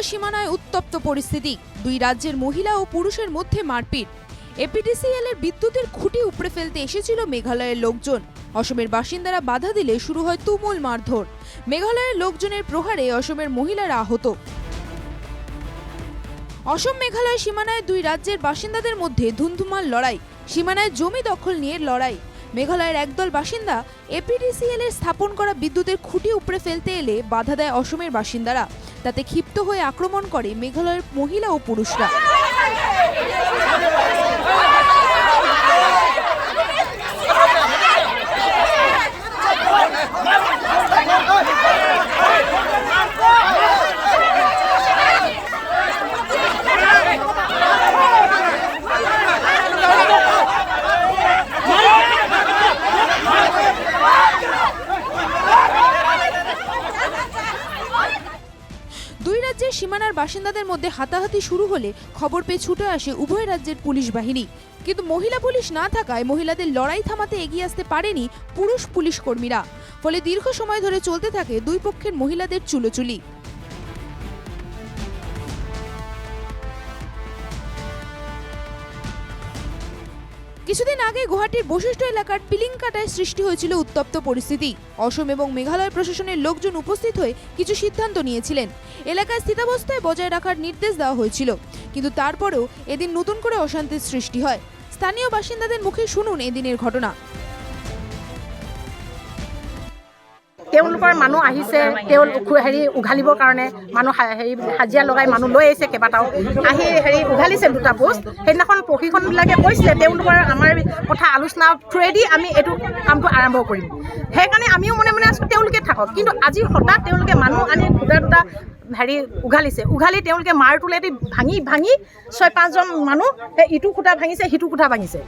সীমানায় উত্তপ্ত পরিস্থিতি, দুই রাজ্যের মহিলা ও পুরুষের মধ্যে মারপিট। এপিডিসিএল এর বিদ্যুতের খুঁটি উপড়ে ফেলতে এসেছিল মেঘালয়ের লোকজন। অসমের বাসিন্দারা বাধা দিলে শুরু হয় তুমুল মারধর। মেঘালয়ের লোকজনের প্রহারে অসমের মহিলারা আহত। অসম মেঘালয় সীমানায় দুই রাজ্যের বাসিন্দাদের মধ্যে ধুন্ধুমার লড়াই, সীমানায় জমি দখল নিয়ে লড়াই। মেঘালয়ের একদল বাসিন্দা এপিডিসিএল এর স্থাপন করা বিদ্যুতের খুঁটি উপড়ে ফেলতে এলে বাধা দেয় অসমের বাসিন্দারা। তাতে ক্ষিপ্ত হয়ে আক্রমণ করে মেঘালয়ের মহিলা ও পুরুষরা। দুই রাজ্যের সীমানার বাসিন্দাদের মধ্যে হাতাহাতি শুরু হলে খবর পেয়ে ছুটে আসে উভয় রাজ্যের পুলিশ বাহিনী। কিন্তু মহিলা পুলিশ না থাকায় মহিলাদের লড়াই থামাতে এগিয়ে আসতে পারেনি পুরুষ পুলিশ কর্মীরা। ফলে দীর্ঘ সময় ধরে চলতে থাকে দুই পক্ষের মহিলাদের চুলোচুলি। কিছুদিন আগে গুয়াহাটির বশিষ্ঠ এলাকার পিলিংকাটায় সৃষ্টি হয়েছিল উত্তপ্ত পরিস্থিতি। অসম এবং মেঘালয় প্রশাসনের লোকজন উপস্থিত হয়ে কিছু সিদ্ধান্ত নিয়েছিলেন। এলাকায় স্থিতাবস্থায় বজায় রাখার নির্দেশ দেওয়া হয়েছিল, কিন্তু তারপরেও এদিন নতুন করে অশান্তির সৃষ্টি হয়। স্থানীয় বাসিন্দাদের মুখে শুনুন এদিনের ঘটনা। তেওঁলোকৰ মানুহ আহিছে, উঘালিবৰ কাৰণে মানুহ হাজিৰা লগাই মানুহ লৈ আহিছে, কেইবাটাও আহি উঘালিছে দুটা পোষ্ট। সেইদিনাখন প্ৰশিক্ষণবিলাকে কৈছিলে তেওঁলোকৰ আমাৰ কথা আলোচনা থ্ৰুৱেদি আমি এইটো কামটো আৰম্ভ কৰিম। সেইকাৰণে আমিও মনে মনে আছোঁ তেওঁলোকে থাকক, কিন্তু আজি হঠাৎ তেওঁলোকে মানুহ আনি দুটা উঘালি তেওঁলোকে মাৰ তোলেদি ভাঙি ৬-৫জন মানুহ ইটো খুঁটা ভাঙিছে, সিটো খুঁটা ভাঙিছে।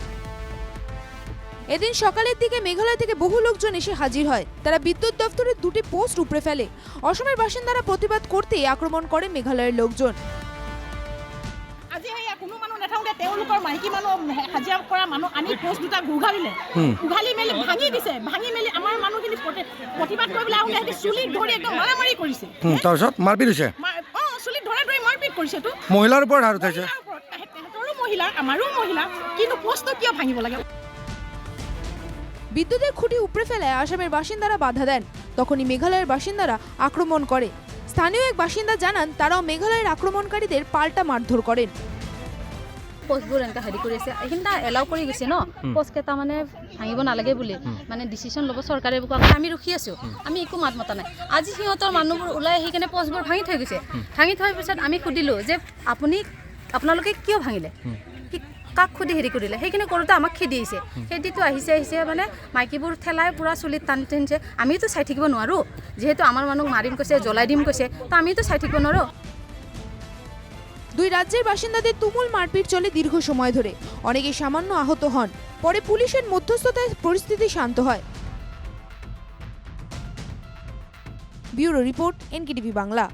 এদিন সকালের দিকে মেঘালয় থেকে বহু লোকজন এসে হাজির হয়। তারা বিদ্যুৎ দপ্তরের দুটি পোস্ট উপড়ে ফেলে। অসমের বাসিন্দারা প্রতিবাদ করতেই আক্রমণ করে মেঘালয়ের লোকজন। আজি কোনো মানুহ নাথাকোঁতে তেওঁলোকৰ মাইকী মানুহ হাজিৰা কৰা মানুহ আনি পোষ্ট দুটা উঘালি মেলি ভাঙি দিছে। ভাঙি মেলি আমাৰ মানুহখিনি প্ৰতিবাদ কৰিবলৈ আহোঁতে সিহঁতে চুলিত ধৰি একদম মাৰামাৰি কৰিছে। তাৰপিছত মাৰপিট হৈছে, চুলিত ধৰি মাৰপিট কৰিছে। মহিলাৰ ওপৰত হাত উঠাইছে। তেহেঁতৰো মহিলা, আমাৰো মহিলা, কিন্তু পোষ্টটো কিয় ভাঙিব লাগে? বিদ্যুতের খুঁটি উপড়ে ফেলায় আসামের বাসিন্দারা বাধা দেন। তখনই মেঘালয়ের বাসিন্দারা আক্রমণ করে। স্থানীয় এক বাসিন্দা জানান তারাও মেঘালয়ের আক্রমণকারীদের পাল্টা মারধর করেন। পোষ্টবোৰ এনেকৈ হেৰি কৰি আছে, এইখিনিটা এলাউ কৰি গৈছে ন, পোষ্টকেইটা মানে ভাঙিব নালাগে বুলি মানে ডিচিশ্যন ল'ব চৰকাৰে। আমি ৰখি আছোঁ, আমি একো মাত মতা নাই। আজি সিহঁতৰ মানুহবোৰ ওলাই আহি কিনে পোষ্টবোৰ ভাঙি থৈ গৈছে। ভাঙি থোৱাৰ পিছত আমি সুধিলোঁ যে আপোনালোকে কিয় ভাঙিলে, কাক খুদি হেৰি কৰিলে। সেইখিনি কৰোঁতে আমাক খেদি আহিছে। খেদিটো আহিছে মানে মাইকীবোৰ ঠেলাই পূৰা চুলিত টানি টানিছে। আমিতো চাই থাকিব নোৱাৰোঁ, যিহেতু আমাৰ মানুহক মাৰিম কৈছে, জ্বলাই দিম কৈছে, তো আমিতো চাই থাকিব নোৱাৰোঁ। দুই রাজ্যের বাসিন্দাদের তুমুল মারপিট চলে দীর্ঘ সময় ধরে। অনেকে সামান্য আহত হন। পরে পুলিশের মধ্যস্থতায় পরিস্থিতি শান্ত হয়। Bureau report, NKTV Bangla.